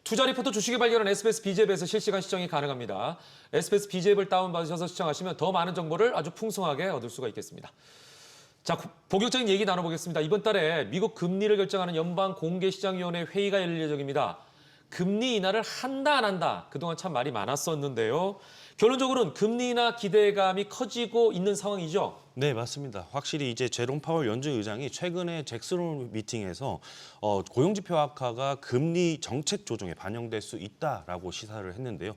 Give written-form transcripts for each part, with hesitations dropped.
투자 리포터 주식을 발견한 SBS BJ앱에서 실시간 시청이 가능합니다. SBS BJ앱을 다운받으셔서 시청하시면 더 많은 정보를 아주 풍성하게 얻을 수가 있겠습니다. 자, 본격적인 얘기 나눠보겠습니다. 이번 달에 미국 금리를 결정하는 연방공개시장위원회 회의가 열릴 예정입니다. 금리 인하를 한다 안 한다 그동안 참 말이 많았었는데요. 결론적으로는 금리 인하 기대감이 커지고 있는 상황이죠. 네, 맞습니다. 확실히 이제 제롬 파월 연준 의장이 최근에 잭슨 미팅에서 고용지표 악화가 금리 정책 조정에 반영될 수 있다라고 시사를 했는데요.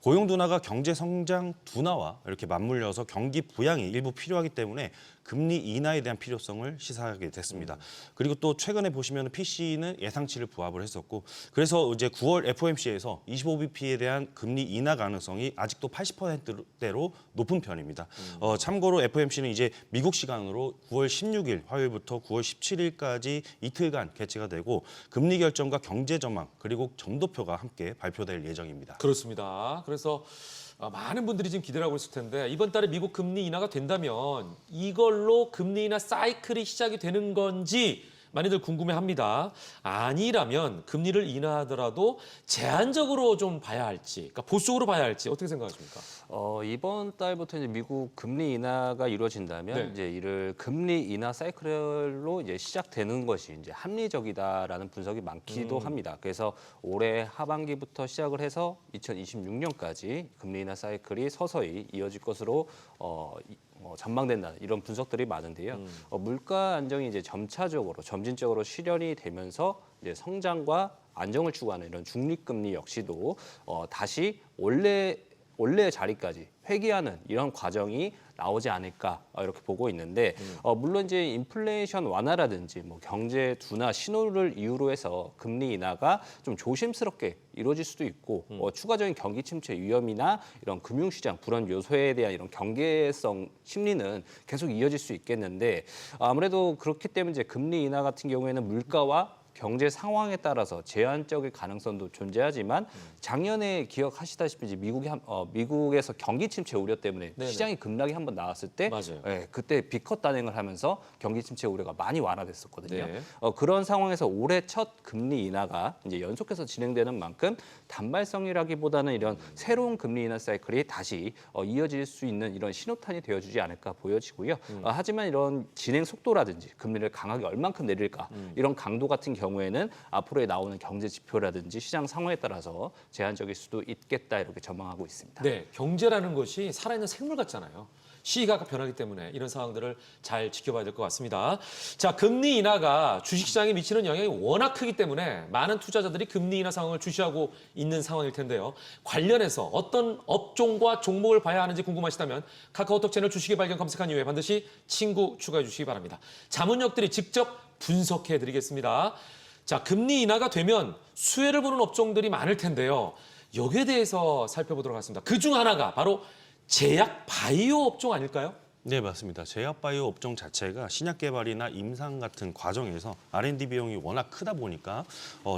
고용 둔화가 경제 성장 둔화와 이렇게 맞물려서 경기 부양이 일부 필요하기 때문에 금리 인하에 대한 필요성을 시사하게 됐습니다. 그리고 또 최근에 보시면 PC는 예상치를 부합을 했었고, 그래서 이제 9월 FOMC에서 25bp에 대한 금리 인하 가능성이 아직도 80%대로 높은 편입니다. 참고로 FOMC는 이제 미국 시간으로 9월 16일 화요일부터 9월 17일까지 이틀간 개최가 되고 금리 결정과 경제 전망 그리고 점도표가 함께 발표될 예정입니다. 그렇습니다. 그래서 많은 분들이 지금 기대를 하고 있을 텐데 이번 달에 미국 금리 인하가 된다면 이걸로 금리 인하 사이클이 시작이 되는 건지 많이들 궁금해합니다. 아니라면 금리를 인하하더라도 제한적으로 좀 봐야 할지, 그러니까 보수적으로 봐야 할지 어떻게 생각하십니까? 이번 달부터 이제 미국 금리 인하가 이루어진다면 네. 이제 이를 금리 인하 사이클로 이제 시작되는 것이 이제 합리적이다라는 분석이 많기도 합니다. 그래서 올해 하반기부터 시작을 해서 2026년까지 금리 인하 사이클이 서서히 이어질 것으로 전망된다 이런 분석들이 많은데요. 물가 안정이 이제 점진적으로 실현이 되면서 이제 성장과 안정을 추구하는 이런 중립금리 역시도 다시 원래의 자리까지 회귀하는 이런 과정이 나오지 않을까 이렇게 보고 있는데 물론 이제 인플레이션 완화라든지 뭐 경제 둔화 신호를 이유로 해서 금리 인하가 좀 조심스럽게 이루어질 수도 있고 추가적인 경기 침체 위험이나 이런 금융시장 불안 요소에 대한 이런 경계성 심리는 계속 이어질 수 있겠는데 아무래도 그렇기 때문에 이제 금리 인하 같은 경우에는 물가와 경제 상황에 따라서 제한적일 가능성도 존재하지만 작년에 기억하시다시피 이제 미국에서 경기 침체 우려 때문에 네네. 시장이 급락이 한번 나왔을 때 맞아요. 그때 비컷 단행을 하면서 경기 침체 우려가 많이 완화됐었거든요. 네. 그런 상황에서 올해 첫 금리 인하가 이제 연속해서 진행되는 만큼 단발성이라기보다는 이런 새로운 금리 인하 사이클이 다시 이어질 수 있는 이런 신호탄이 되어주지 않을까 보여지고요. 하지만 이런 진행 속도라든지 금리를 강하게 얼만큼 내릴까 이런 강도 같은 경우에는 앞으로에 나오는 경제 지표라든지 시장 상황에 따라서 제한적일 수도 있겠다 이렇게 전망하고 있습니다. 네, 경제라는 것이 살아있는 생물 같잖아요. 시기가 변하기 때문에 이런 상황들을 잘 지켜봐야 될 것 같습니다. 자, 금리 인하가 주식시장에 미치는 영향이 워낙 크기 때문에 많은 투자자들이 금리 인하 상황을 주시하고 있는 상황일 텐데요. 관련해서 어떤 업종과 종목을 봐야 하는지 궁금하시다면 카카오톡 채널 주식의 발견 검색한 이후에 반드시 친구 추가해 주시기 바랍니다. 자문역들이 직접 분석해드리겠습니다. 자, 금리 인하가 되면 수혜를 보는 업종들이 많을 텐데요. 여기에 대해서 살펴보도록 하겠습니다. 그중 하나가 바로 제약 바이오 업종 아닐까요? 네, 맞습니다. 제약바이오 업종 자체가 신약 개발이나 임상 같은 과정에서 R&D 비용이 워낙 크다 보니까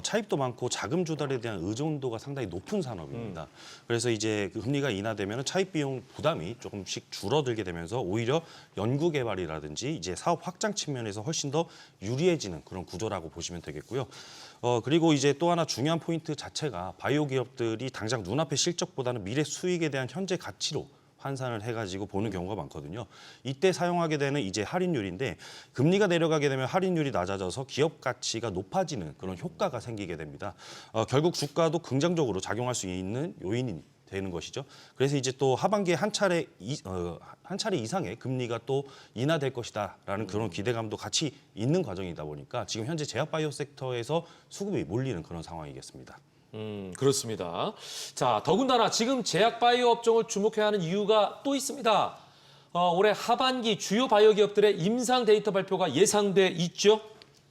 차입도 많고 자금 조달에 대한 의존도가 상당히 높은 산업입니다. 그래서 이제 그 금리가 인하되면 차입 비용 부담이 조금씩 줄어들게 되면서 오히려 연구 개발이라든지 이제 사업 확장 측면에서 훨씬 더 유리해지는 그런 구조라고 보시면 되겠고요. 그리고 이제 또 하나 중요한 포인트 자체가 바이오 기업들이 당장 눈앞의 실적보다는 미래 수익에 대한 현재 가치로 환산을 해가지고 보는 경우가 많거든요. 이때 사용하게 되는 이제 할인율인데 금리가 내려가게 되면 할인율이 낮아져서 기업 가치가 높아지는 그런 효과가 생기게 됩니다. 결국 주가도 긍정적으로 작용할 수 있는 요인이 되는 것이죠. 그래서 이제 또 하반기에 한 차례 이상의 금리가 또 인하될 것이다라는 그런 기대감도 같이 있는 과정이다 보니까 지금 현재 제약바이오 섹터에서 수급이 몰리는 그런 상황이겠습니다. 그렇습니다. 자, 더군다나 지금 제약 바이오 업종을 주목해야 하는 이유가 또 있습니다. 올해 하반기 주요 바이오 기업들의 임상 데이터 발표가 예상돼 있죠?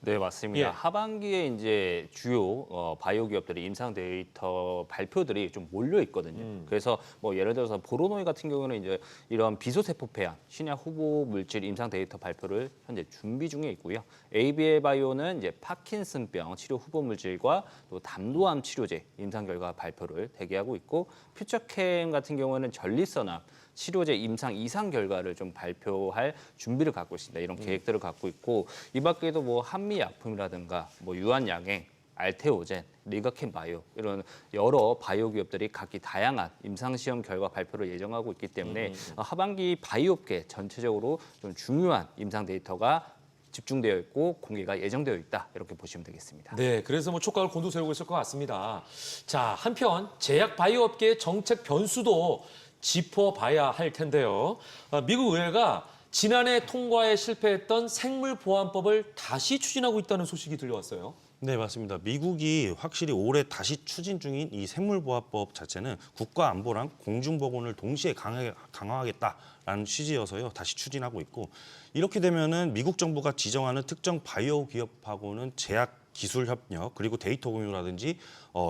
네, 맞습니다. 예. 하반기에 이제 주요 바이오 기업들의 임상 데이터 발표들이 좀 몰려 있거든요. 그래서 뭐 예를 들어서 보로노이 같은 경우는 이제 이런 비소세포 폐암 신약 후보 물질 임상 데이터 발표를 현재 준비 중에 있고요. ABL 바이오는 이제 파킨슨병 치료 후보 물질과 또 담도암 치료제 임상 결과 발표를 대기하고 있고 퓨처캠 같은 경우는 전리선암 치료제 임상 이상 결과를 좀 발표할 준비를 갖고 있습니다. 이런 계획들을 갖고 있고 이 밖에도 뭐 한미약품이라든가 뭐 유한양행, 알테오젠, 리가켄바이오 이런 여러 바이오 기업들이 각기 다양한 임상 시험 결과 발표를 예정하고 있기 때문에 하반기 바이오업계 전체적으로 좀 중요한 임상 데이터가 집중되어 있고 공개가 예정되어 있다 이렇게 보시면 되겠습니다. 네, 그래서 뭐 촉각을 곤두세우고 있을 것 같습니다. 자, 한편 제약 바이오 업계의 정책 변수도 짚어봐야 할 텐데요. 미국 의회가 지난해 통과에 실패했던 생물보안법을 다시 추진하고 있다는 소식이 들려왔어요. 네, 맞습니다. 미국이 확실히 올해 다시 추진 중인 이 생물보안법 자체는 국가안보랑 공중보건을 동시에 강화하겠다라는 취지여서요. 다시 추진하고 있고 이렇게 되면은 미국 정부가 지정하는 특정 바이오 기업하고는 제약 기술 협력 그리고 데이터 공유라든지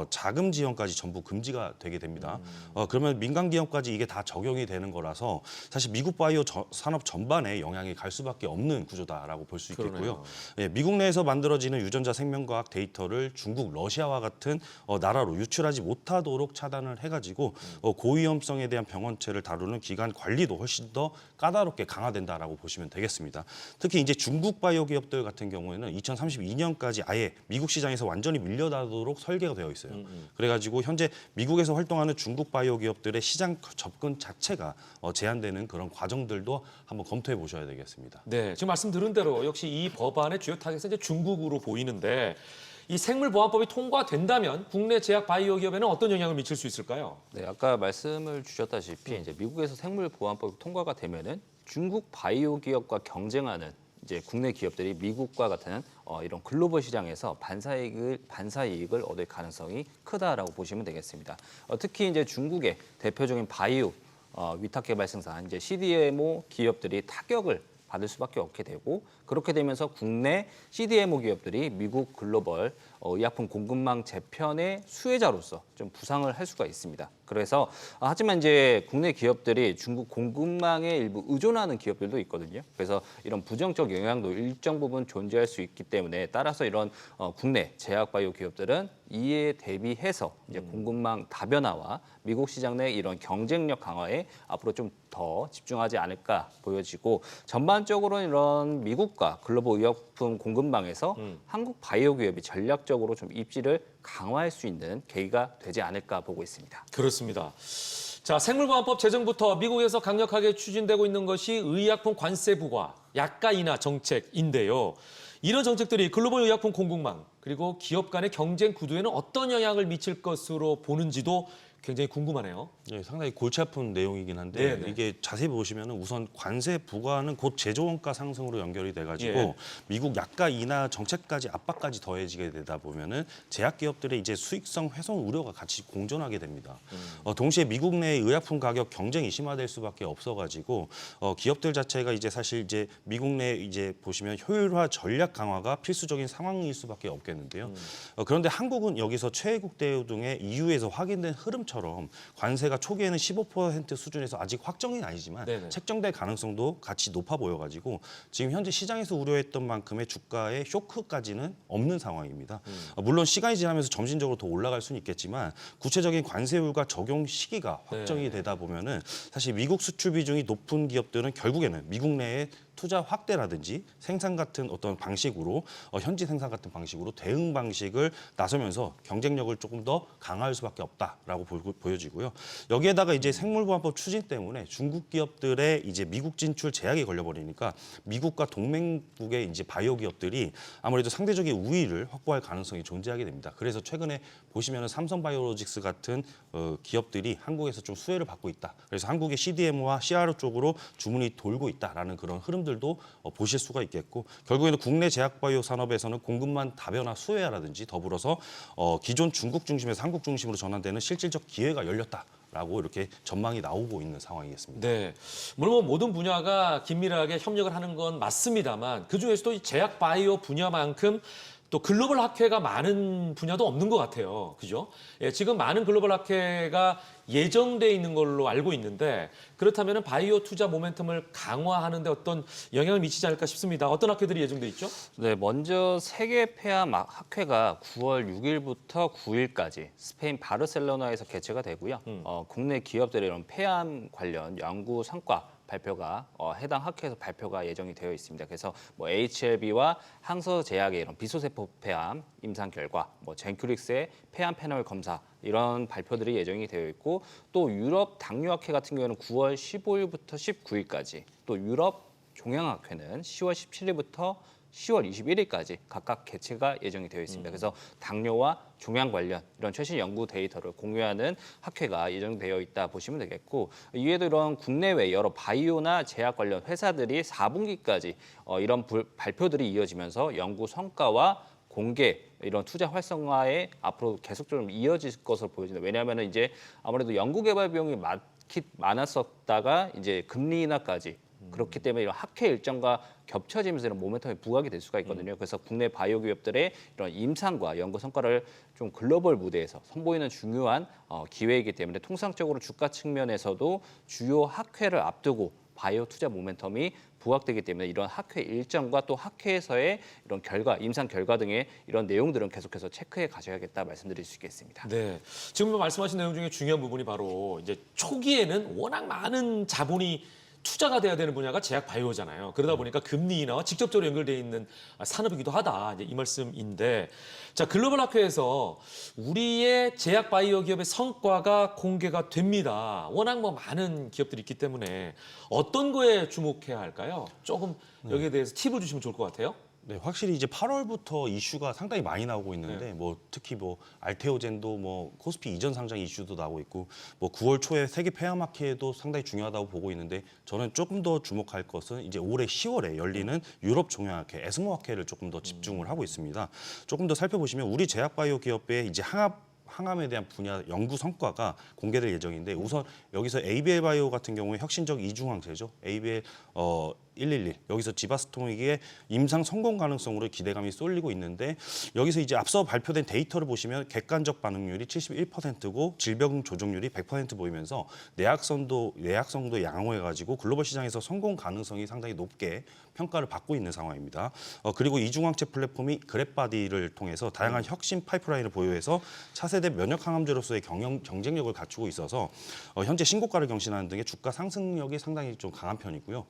자금 지원까지 전부 금지가 되게 됩니다. 그러면 민간 기업까지 이게 다 적용이 되는 거라서 사실 미국 바이오 산업 전반에 영향이 갈 수밖에 없는 구조다라고 볼 수 있겠고요. 예, 미국 내에서 만들어지는 유전자 생명과학 데이터를 중국, 러시아와 같은 나라로 유출하지 못하도록 차단을 해가지고 고위험성에 대한 병원체를 다루는 기관 관리도 훨씬 더 까다롭게 강화된다라고 보시면 되겠습니다. 특히 이제 중국 바이오 기업들 같은 경우에는 2032년까지 아예 미국 시장에서 완전히 밀려나도록 설계가 되어 있어요. 그래가지고 현재 미국에서 활동하는 중국 바이오 기업들의 시장 접근 자체가 제한되는 그런 과정들도 한번 검토해 보셔야 되겠습니다. 네, 지금 말씀 들은 대로 역시 이 법안의 주요 타겟은 이제 중국으로 보이는데 이 생물보안법이 통과된다면 국내 제약 바이오 기업에는 어떤 영향을 미칠 수 있을까요? 네, 아까 말씀을 주셨다시피 이제 미국에서 생물보안법이 통과가 되면은 중국 바이오 기업과 경쟁하는 이제 국내 기업들이 미국과 같은 이런 글로벌 시장에서 반사이익을 얻을 가능성이 크다라고 보시면 되겠습니다. 특히 이제 중국의 대표적인 바이오 위탁 개발 생산 이제 CDMO 기업들이 타격을 받을 수밖에 없게 되고 그렇게 되면서 국내 CDMO 기업들이 미국 글로벌 의약품 공급망 재편의 수혜자로서 좀 부상을 할 수가 있습니다. 그래서 하지만 이제 국내 기업들이 중국 공급망에 일부 의존하는 기업들도 있거든요. 그래서 이런 부정적 영향도 일정 부분 존재할 수 있기 때문에 따라서 이런 국내 제약 바이오 기업들은 이에 대비해서 이제 공급망 다변화와 미국 시장 내 이런 경쟁력 강화에 앞으로 좀 더 집중하지 않을까 보여지고 전반적으로 이런 미국과 글로벌 의약품 공급망에서 한국 바이오 기업이 전략적으로 좀 입지를 강화할 수 있는 계기가 되지 않을까 보고 있습니다. 그렇습니다. 자, 생물보안법 제정부터 미국에서 강력하게 추진되고 있는 것이 의약품 관세 부과, 약가 인하 정책인데요. 이런 정책들이 글로벌 의약품 공급망 그리고 기업 간의 경쟁 구도에는 어떤 영향을 미칠 것으로 보는지도 굉장히 궁금하네요. 네, 상당히 골치 아픈 내용이긴 한데 네네. 이게 자세히 보시면 우선 관세 부과는 곧 제조원가 상승으로 연결이 돼가지고 예. 미국 약가 인하 정책까지 압박까지 더해지게 되다 보면은 제약 기업들의 이제 수익성 훼손 우려가 같이 공존하게 됩니다. 동시에 미국 내 의약품 가격 경쟁이 심화될 수밖에 없어가지고 기업들 자체가 이제 사실 이제 미국 내 이제 보시면 효율화 전략 강화가 필수적인 상황일 수밖에 없겠는데요. 그런데 한국은 여기서 최애국 대우 등의 EU에서 확인된 흐름처럼 관세가 초기에는 15% 수준에서 아직 확정은 아니지만 네네. 책정될 가능성도 같이 높아 보여가지고 지금 현재 시장에서 우려했던 만큼의 주가의 쇼크까지는 없는 상황입니다. 물론 시간이 지나면서 점진적으로 더 올라갈 수는 있겠지만 구체적인 관세율과 적용 시기가 확정이 되다 보면은 사실 미국 수출 비중이 높은 기업들은 결국에는 미국 내에 투자 확대라든지 생산 같은 어떤 방식으로 현지 생산 같은 방식으로 대응 방식을 나서면서 경쟁력을 조금 더 강화할 수밖에 없다라고 보여지고요. 여기에다가 이제 생물보안법 추진 때문에 중국 기업들의 이제 미국 진출 제약이 걸려버리니까 미국과 동맹국의 이제 바이오 기업들이 아무래도 상대적인 우위를 확보할 가능성이 존재하게 됩니다. 그래서 최근에 보시면은 삼성바이오로직스 같은 기업들이 한국에서 좀 수혜를 받고 있다. 그래서 한국의 CDMO와 CRO 쪽으로 주문이 돌고 있다라는 그런 흐름들도 보실 수가 있겠고 결국에는 국내 제약바이오 산업에서는 공급망 다변화 수혜라든지 더불어서 기존 중국 중심에서 한국 중심으로 전환되는 실질적 기회가 열렸다라고 이렇게 전망이 나오고 있는 상황이겠습니다. 네, 물론 뭐 모든 분야가 긴밀하게 협력을 하는 건 맞습니다만 그중에서도 이 제약 바이오 분야만큼 또 글로벌 학회가 많은 분야도 없는 것 같아요. 그죠? 예, 지금 많은 글로벌 학회가 예정돼 있는 걸로 알고 있는데 그렇다면 바이오 투자 모멘텀을 강화하는 데 어떤 영향을 미치지 않을까 싶습니다. 어떤 학회들이 예정돼 있죠? 네, 먼저 세계 폐암 학회가 9월 6일부터 9일까지 스페인 바르셀로나에서 개최가 되고요. 국내 기업들의 이런 폐암 관련 연구 성과 발표가 해당 학회에서 발표가 예정이 되어 있습니다. 그래서 뭐 HLB와 항서제약의 이런 비소세포 폐암 임상 결과, 뭐 젠큐릭스의 폐암 패널 검사 이런 발표들이 예정이 되어 있고 또 유럽 당뇨학회 같은 경우는 9월 15일부터 19일까지 또 유럽 종양학회는 10월 17일부터 10월 21일까지 각각 개최가 예정이 되어 있습니다. 그래서 당뇨와 종양 관련 이런 최신 연구 데이터를 공유하는 학회가 예정되어 있다 보시면 되겠고 이외에도 이런 국내외 여러 바이오나 제약 관련 회사들이 4분기까지 이런 발표들이 이어지면서 연구 성과와 공개 이런 투자 활성화에 앞으로 계속적으로 이어질 것으로 보여집니다. 왜냐하면 이제 아무래도 연구개발 비용이 많았었다가 이제 금리 인하까지 그렇기 때문에 이런 학회 일정과 겹쳐지면서 이런 모멘텀이 부각이 될 수가 있거든요. 그래서 국내 바이오 기업들의 이런 임상과 연구 성과를 좀 글로벌 무대에서 선보이는 중요한 기회이기 때문에 통상적으로 주가 측면에서도 주요 학회를 앞두고 바이오 투자 모멘텀이 부각되기 때문에 이런 학회 일정과 또 학회에서의 이런 결과, 임상 결과 등의 이런 내용들은 계속해서 체크해 가셔야겠다 말씀드릴 수 있겠습니다. 네, 지금 말씀하신 내용 중에 중요한 부분이 바로 이제 초기에는 워낙 많은 자본이 투자가 돼야 되는 분야가 제약 바이오잖아요. 그러다 보니까 금리 인하와 직접적으로 연결되어 있는 산업이기도 하다. 이제 이 말씀인데, 자 글로벌 학회에서 우리의 제약 바이오 기업의 성과가 공개가 됩니다. 워낙 뭐 많은 기업들이 있기 때문에 어떤 거에 주목해야 할까요? 조금 여기에 대해서 팁을 주시면 좋을 것 같아요. 네, 확실히 이제 8월부터 이슈가 상당히 많이 나오고 있는데 뭐 특히 뭐 알테오젠도 뭐 코스피 이전 상장 이슈도 나오고 있고 뭐 9월 초에 세계 폐암학회도 상당히 중요하다고 보고 있는데 저는 조금 더 주목할 것은 이제 올해 10월에 열리는 유럽 종양학회 에스모 학회를 조금 더 집중을 하고 있습니다. 조금 더 살펴보시면 우리 제약바이오 기업의 이제 항암에 대한 분야 연구 성과가 공개될 예정인데 우선 여기서 ABL 바이오 같은 경우에 혁신적 이중항체죠. ABL 111 여기서 지바스토닉의 임상 성공 가능성으로 기대감이 쏠리고 있는데 여기서 이제 앞서 발표된 데이터를 보시면 객관적 반응률이 71%고 질병 조종률이 100% 보이면서 내약성도 양호해가지고 글로벌 시장에서 성공 가능성이 상당히 높게 평가를 받고 있는 상황입니다. 그리고 이중항체 플랫폼이 그랩바디를 통해서 다양한 혁신 파이프라인을 보유해서 차세대 면역 항암제로서의 경쟁력을 갖추고 있어서 현재 신고가를 경신하는 등의 주가 상승력이 상당히 좀 강한 편이고요.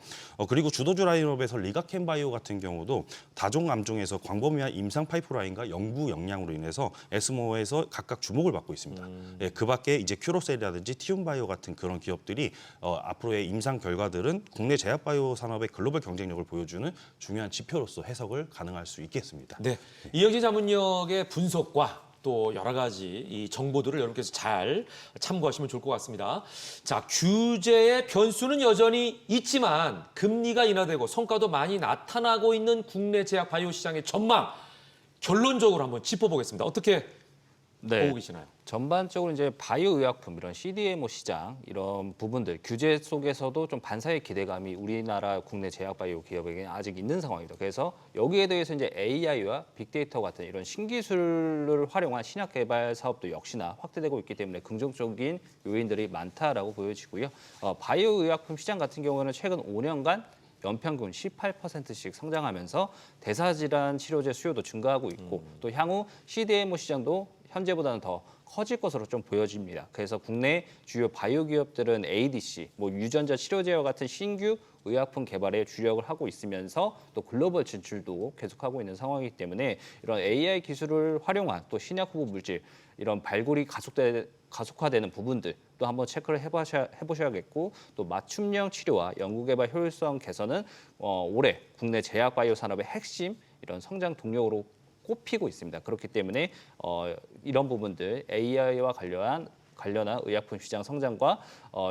그리고 주도주 라인업에서 리가켄 바이오 같은 경우도 다종 암종에서 광범위한 임상 파이프라인과 연구 역량으로 인해서 에스모에서 각각 주목을 받고 있습니다. 예, 그밖에 이제 큐로셀이라든지 티움바이오 같은 그런 기업들이 앞으로의 임상 결과들은 국내 제약 바이오 산업의 글로벌 경쟁력을 보여주는 중요한 지표로서 해석을 가능할 수 있겠습니다. 네, 이영진 자문역의 분석과 또 여러 가지 이 정보들을 여러분께서 잘 참고하시면 좋을 것 같습니다. 자, 규제의 변수는 여전히 있지만 금리가 인하되고 성과도 많이 나타나고 있는 국내 제약 바이오 시장의 전망 결론적으로 한번 짚어보겠습니다. 어떻게 보고 계시나요? 전반적으로 이제 바이오 의약품 이런 CDMO 시장 이런 부분들 규제 속에서도 좀 반사의 기대감이 우리나라 국내 제약 바이오 기업에게 아직 있는 상황입니다. 그래서 여기에 대해서 이제 AI와 빅데이터 같은 이런 신기술을 활용한 신약 개발 사업도 역시나 확대되고 있기 때문에 긍정적인 요인들이 많다라고 보여지고요. 바이오 의약품 시장 같은 경우는 최근 5년간 연평균 18%씩 성장하면서 대사질환 치료제 수요도 증가하고 있고 또 향후 CDMO 시장도 현재보다는 더 커질 것으로 좀 보여집니다. 그래서 국내 주요 바이오 기업들은 ADC, 뭐 유전자 치료제와 같은 신규 의약품 개발에 주력을 하고 있으면서 또 글로벌 진출도 계속하고 있는 상황이기 때문에 이런 AI 기술을 활용한 또 신약 후보 물질 이런 발굴이 가속화되는 부분들 또 한번 체크를 해보셔야겠고 또 맞춤형 치료와 연구개발 효율성 개선은 올해 국내 제약 바이오 산업의 핵심 이런 성장 동력으로 꼽히고 있습니다. 그렇기 때문에 이런 부분들 AI와 관련한 의약품 시장 성장과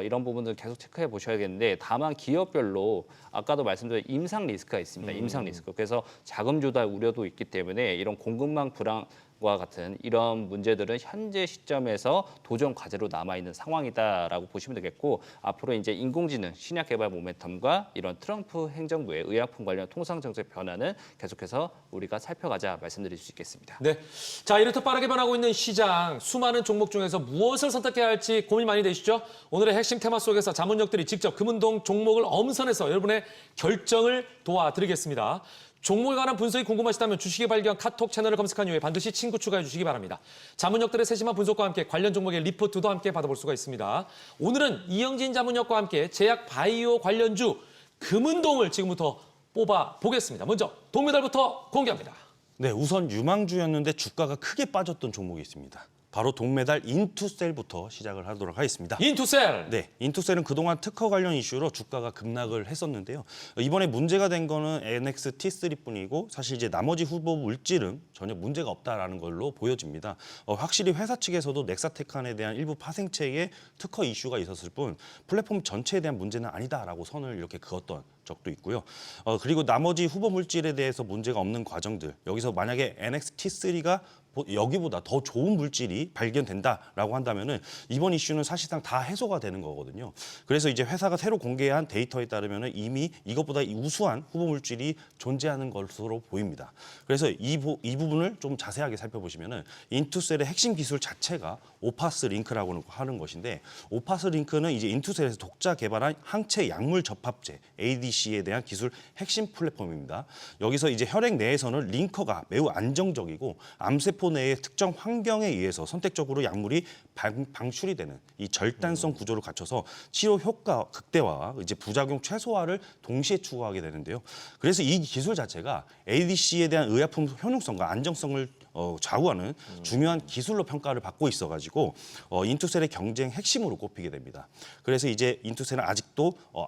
이런 부분들 계속 체크해 보셔야겠는데 다만 기업별로 아까도 말씀드린 임상 리스크가 있습니다. 임상 리스크. 그래서 자금 조달 우려도 있기 때문에 이런 공급망 불안과 같은 이런 문제들은 현재 시점에서 도전 과제로 남아 있는 상황이다라고 보시면 되겠고 앞으로 이제 인공지능 신약 개발 모멘텀과 이런 트럼프 행정부의 의약품 관련 통상 정책 변화는 계속해서 우리가 살펴가자 말씀드릴 수 있겠습니다. 네, 자 이렇듯 빠르게 변하고 있는 시장 수많은 종목 중에서 무엇을 선택해야 할지 고민 많이 되시죠? 오늘의 핵심 테마 속에서 자문역들이 직접 금운동 종목을 엄선해서 여러분의 결정을 도와드리겠습니다. 종목에 관한 분석이 궁금하시다면 주식의 발견 카톡 채널을 검색한 이후에 반드시 친구 추가해 주시기 바랍니다. 자문역들의 세심한 분석과 함께 관련 종목의 리포트도 함께 받아볼 수가 있습니다. 오늘은 이영진 자문역과 함께 제약 바이오 관련주 금은동을 지금부터 뽑아 보겠습니다. 먼저 동메달부터 공개합니다. 네, 우선 유망주였는데 주가가 크게 빠졌던 종목이 있습니다. 바로 동메달 인투셀부터 시작을 하도록 하겠습니다. 인투셀. 네, 인투셀은 그동안 특허 관련 이슈로 주가가 급락을 했었는데요. 이번에 문제가 된 거는 NXT3뿐이고 사실 이제 나머지 후보 물질은 전혀 문제가 없다라는 걸로 보여집니다. 확실히 회사 측에서도 넥사테칸에 대한 일부 파생체의 특허 이슈가 있었을 뿐 플랫폼 전체에 대한 문제는 아니다라고 선을 이렇게 그었던 적도 있고요. 그리고 나머지 후보 물질에 대해서 문제가 없는 과정들, 여기서 만약에 NXT3가 여기보다 더 좋은 물질이 발견된다라고 한다면은 이번 이슈는 사실상 다 해소가 되는 거거든요. 그래서 이제 회사가 새로 공개한 데이터에 따르면은 이미 이것보다 우수한 후보 물질이 존재하는 것으로 보입니다. 그래서 이 부분을 좀 자세하게 살펴보시면은 인투셀의 핵심 기술 자체가 오파스 링크라고 하는 것인데, 오파스 링크는 이제 인투셀에서 독자 개발한 항체 약물 접합제 ADC에 대한 기술 핵심 플랫폼입니다. 여기서 이제 혈액 내에서는 링커가 매우 안정적이고 암세포 내의 특정 환경에 의해서 선택적으로 약물이 방출이 되는 이 절단성 구조를 갖춰서 치료 효과 극대화와 이제 부작용 최소화를 동시에 추구하게 되는데요. 그래서 이 기술 자체가 ADC에 대한 의약품 효능성과 안정성을 좌우하는 중요한 기술로 평가를 받고 있어가지고 인투셀의 경쟁 핵심으로 꼽히게 됩니다. 그래서 이제 인투셀은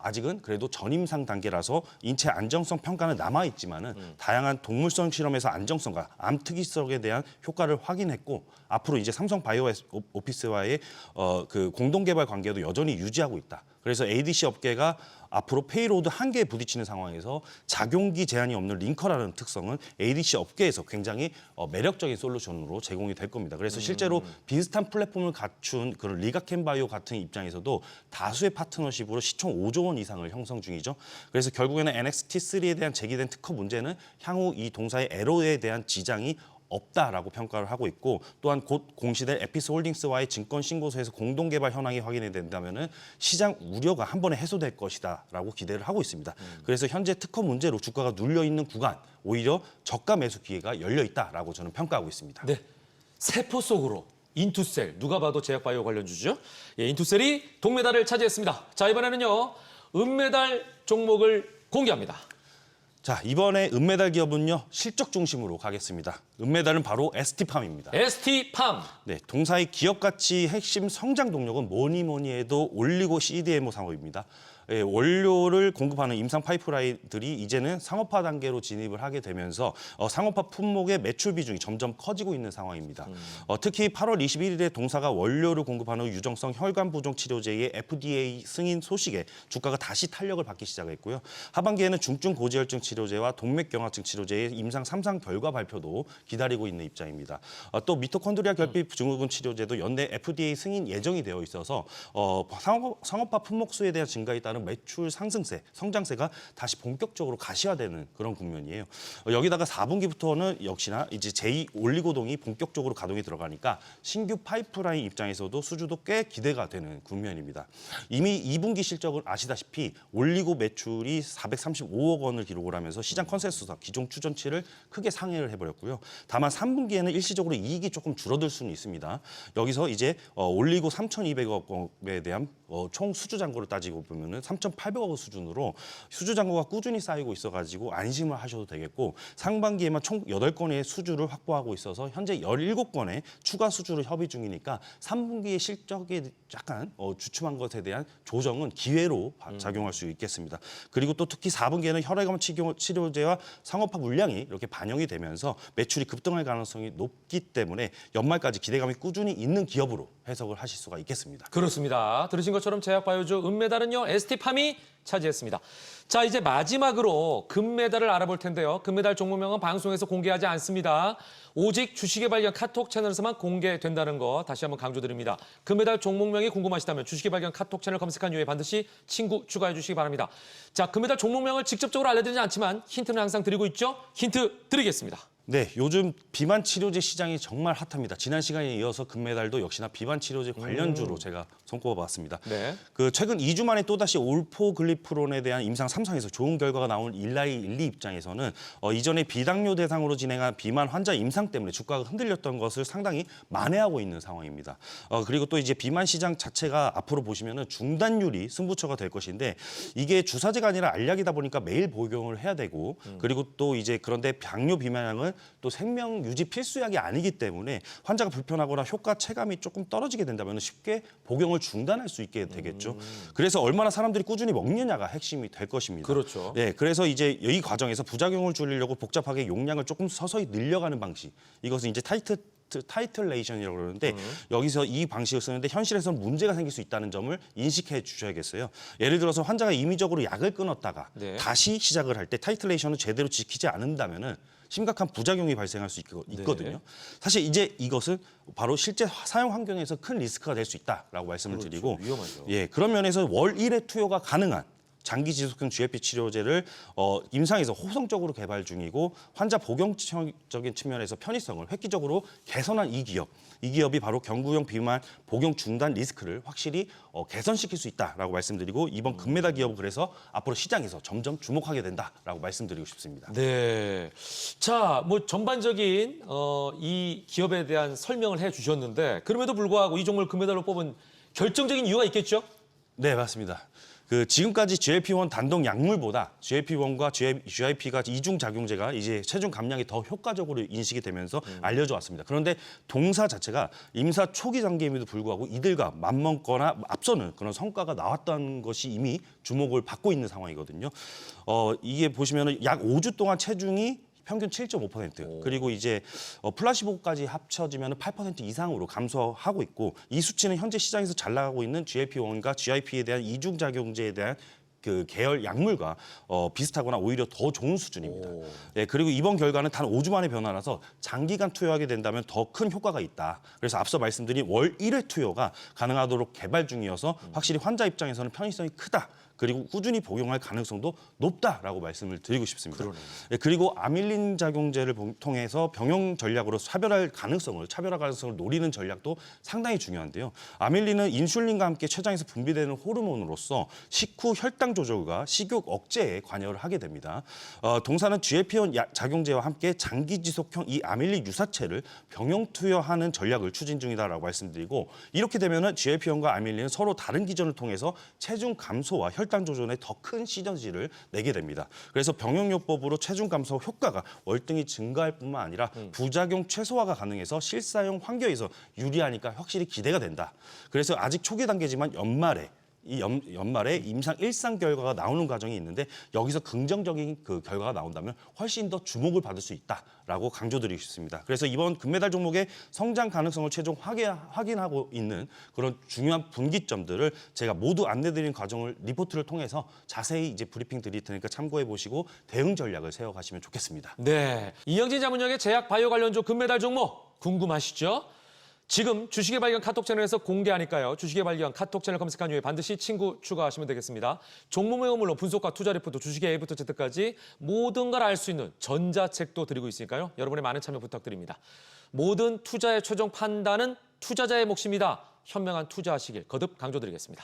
아직은 그래도 전임상 단계라서 인체 안정성 평가는 남아 있지만은 다양한 동물성 실험에서 안정성과 암 특이성에 대한 효과를 확인했고, 앞으로 이제 삼성 바이오 오피스와의 그 공동 개발 관계도 여전히 유지하고 있다. 그래서 ADC 업계가 앞으로 페이로드 한계에 부딪히는 상황에서 작용기 제한이 없는 링커라는 특성은 ADC 업계에서 굉장히 매력적인 솔루션으로 제공이 될 겁니다. 그래서 실제로 비슷한 플랫폼을 갖춘 그런 리가켄바이오 같은 입장에서도 다수의 파트너십으로 시총 5조 원 이상을 형성 중이죠. 그래서 결국에는 NXT3에 대한 제기된 특허 문제는 향후 이 동사의 애로에 대한 지장이 없다라고 평가를 하고 있고, 또한 곧 공시될 에피스홀딩스와의 증권 신고서에서 공동 개발 현황이 확인이 된다면은 시장 우려가 한 번에 해소될 것이다라고 기대를 하고 있습니다. 그래서 현재 특허 문제로 주가가 눌려 있는 구간, 오히려 저가 매수 기회가 열려 있다라고 저는 평가하고 있습니다. 네, 세포 속으로 인투셀, 누가 봐도 제약바이오 관련주죠. 예, 인투셀이 동메달을 차지했습니다. 자, 이번에는요 은메달 종목을 공개합니다. 자, 이번에 은메달 기업은요 실적 중심으로 가겠습니다. 은메달은 바로 ST팜입니다. ST팜. 네, 동사의 기업 가치 핵심 성장 동력은 뭐니 해도 올리고 CDMO 상업입니다. 예, 원료를 공급하는 임상 파이프라인들이 이제는 상업화 단계로 진입을 하게 되면서 상업화 품목의 매출 비중이 점점 커지고 있는 상황입니다. 특히 8월 21일에 동사가 원료를 공급하는 유정성 혈관 부종 치료제의 FDA 승인 소식에 주가가 다시 탄력을 받기 시작했고요. 하반기에는 중증 고지혈증 치료제와 동맥경화증 치료제의 임상 3상 결과 발표도 기다리고 있는 입장입니다. 또 미토콘드리아 결핍 증후군 치료제도 연내 FDA 승인 예정이 되어 있어서 상업화 품목 수에 대한 증가에 따른 매출 상승세, 성장세가 다시 본격적으로 가시화되는 그런 국면이에요. 여기다가 4분기부터는 역시나 이제 제2 올리고동이 본격적으로 가동이 들어가니까 신규 파이프라인 입장에서도 수주도 꽤 기대가 되는 국면입니다. 이미 2분기 실적을 아시다시피 올리고 매출이 435억 원을 기록을 하면서 시장 컨센서스와 기존 추정치를 크게 상회를 해버렸고요. 다만 3분기에는 일시적으로 이익이 조금 줄어들 수는 있습니다. 여기서 이제 올리고 3,200억 원에 대한 총 수주 잔고를 따지고 보면은 3,800억 원 수준으로 수주 잔고가 꾸준히 쌓이고 있어가지고 안심을 하셔도 되겠고, 상반기에만 총 8건의 수주를 확보하고 있어서 현재 17건의 추가 수주를 협의 중이니까 3분기의 실적에 약간 주춤한 것에 대한 조정은 기회로 작용할 수 있겠습니다. 그리고 또 특히 4분기에는 혈액암 치료제와 상업화 물량이 이렇게 반영이 되면서 매출이 급등할 가능성이 높기 때문에 연말까지 기대감이 꾸준히 있는 기업으로 해석을 하실 수가 있겠습니다. 그렇습니다. 들으신 것처럼 제약바이오주 은메달은요 ST팜이 차지했습니다. 자, 이제 마지막으로 금메달을 알아볼 텐데요. 금메달 종목명은 방송에서 공개하지 않습니다. 오직 주식의 발견 카톡 채널에서만 공개된다는 거 다시 한번 강조드립니다. 금메달 종목명이 궁금하시다면 주식의 발견 카톡 채널 검색한 이후에 반드시 친구 추가해 주시기 바랍니다. 자, 금메달 종목명을 직접적으로 알려드리지 않지만 힌트는 항상 드리고 있죠. 힌트 드리겠습니다. 네, 요즘 비만 치료제 시장이 정말 핫합니다. 지난 시간에 이어서 금메달도 역시나 비만 치료제 관련주로 제가 손꼽아봤습니다. 네. 그 최근 2주 만에 또다시 올포글리프론에 대한 임상 3상에서 좋은 결과가 나온 일라이 1, 2 입장에서는 이전에 비당뇨 대상으로 진행한 비만 환자 임상 때문에 주가가 흔들렸던 것을 상당히 만회하고 있는 상황입니다. 그리고 또 이제 비만 시장 자체가 앞으로 보시면은 중단율이 승부처가 될 것인데 이게 주사제가 아니라 알약이다 보니까 매일 복용을 해야 되고 그리고 또 이제 그런데 당뇨 비만약은 또 생명 유지 필수약이 아니기 때문에 환자가 불편하거나 효과 체감이 조금 떨어지게 된다면 쉽게 복용을 중단할 수 있게 되겠죠. 그래서 얼마나 사람들이 꾸준히 먹느냐가 핵심이 될 것입니다. 그렇죠. 네, 그래서 이제 이 과정에서 부작용을 줄이려고 복잡하게 용량을 조금 서서히 늘려가는 방식. 이것은 이제 타이틀레이션이라고 그러는데 여기서 이 방식을 쓰는데 현실에서는 문제가 생길 수 있다는 점을 인식해 주셔야겠어요. 예를 들어서 환자가 임의적으로 약을 끊었다가 네. 다시 시작을 할 때 타이틀레이션을 제대로 지키지 않는다면은 심각한 부작용이 발생할 수 있거든요. 네. 사실 이제 이것은 바로 실제 사용 환경에서 큰 리스크가 될 수 있다라고 말씀을 드리고 위험하죠. 예, 그런 면에서 월 1회 투여가 가능한 장기 지속형 GLP 치료제를 임상에서 호성적으로 개발 중이고 환자 복용적인 측면에서 편의성을 획기적으로 개선한 이 기업이 바로 경구용 비만 복용 중단 리스크를 확실히 개선시킬 수 있다라고 말씀드리고 이번 금메달 기업은 그래서 앞으로 시장에서 점점 주목하게 된다라고 말씀드리고 싶습니다. 네. 자, 뭐 전반적인 이 기업에 대한 설명을 해 주셨는데 그럼에도 불구하고 이 종목을 금메달로 뽑은 결정적인 이유가 있겠죠? 네, 맞습니다. 지금까지 GLP-1 단독 약물보다 GLP-1과 GIP가 이중 작용제가 이제 체중 감량에 더 효과적으로 인식이 되면서 알려져 왔습니다. 그런데 동사 자체가 임사 초기 단계임에도 불구하고 이들과 맞먹거나 앞서는 그런 성과가 나왔다는 것이 이미 주목을 받고 있는 상황이거든요. 이게 보시면은 약 5주 동안 체중이 평균 7.5% 그리고 이제 플라시보까지 합쳐지면 8% 이상으로 감소하고 있고 이 수치는 현재 시장에서 잘 나가고 있는 GLP-1과 GIP에 대한 이중작용제에 대한 그 계열 약물과 비슷하거나 오히려 더 좋은 수준입니다. 예, 그리고 이번 결과는 단 5주 만의 변화라서 장기간 투여하게 된다면 더 큰 효과가 있다. 그래서 앞서 말씀드린 월 1회 투여가 가능하도록 개발 중이어서 확실히 환자 입장에서는 편의성이 크다. 그리고 꾸준히 복용할 가능성도 높다라고 말씀을 드리고 싶습니다. 예, 그리고 아밀린 작용제를 통해서 병용 전략으로 차별화 가능성을 노리는 전략도 상당히 중요한데요. 아밀린은 인슐린과 함께 췌장에서 분비되는 호르몬으로서 식후 혈당 조절과 식욕 억제에 관여를 하게 됩니다. 동사는 GLP-1 작용제와 함께 장기 지속형 이 아밀린 유사체를 병용 투여하는 전략을 추진 중이다라고 말씀드리고 이렇게 되면은 GLP-1과 아밀린은 서로 다른 기전을 통해서 체중 감소와 혈당 조절에 더 큰 시너지를 내게 됩니다. 그래서 병용요법으로 체중 감소 효과가 월등히 증가할 뿐만 아니라 부작용 최소화가 가능해서 실사용 환경에서 유리하니까 확실히 기대가 된다. 그래서 아직 초기 단계지만 연말에 임상 1상 결과가 나오는 과정이 있는데 여기서 긍정적인 그 결과가 나온다면 훨씬 더 주목을 받을 수 있다라고 강조드리고 싶습니다. 그래서 이번 금메달 종목의 성장 가능성을 최종 확인하고 있는 그런 중요한 분기점들을 제가 모두 안내드린 과정을 리포트를 통해서 자세히 이제 브리핑 드릴 테니까 참고해 보시고 대응 전략을 세워가시면 좋겠습니다. 네. 이영진 자문역의 제약 바이오 관련주 금메달 종목 궁금하시죠? 지금 주식의 발견 카톡 채널에서 공개하니까요. 주식의 발견 카톡 채널 검색한 후에 반드시 친구 추가하시면 되겠습니다. 종목명은 물론 분석과 투자 리포트, 주식의 A부터 Z까지 모든 걸 알 수 있는 전자책도 드리고 있으니까요. 여러분의 많은 참여 부탁드립니다. 모든 투자의 최종 판단은 투자자의 몫입니다. 현명한 투자하시길 거듭 강조드리겠습니다.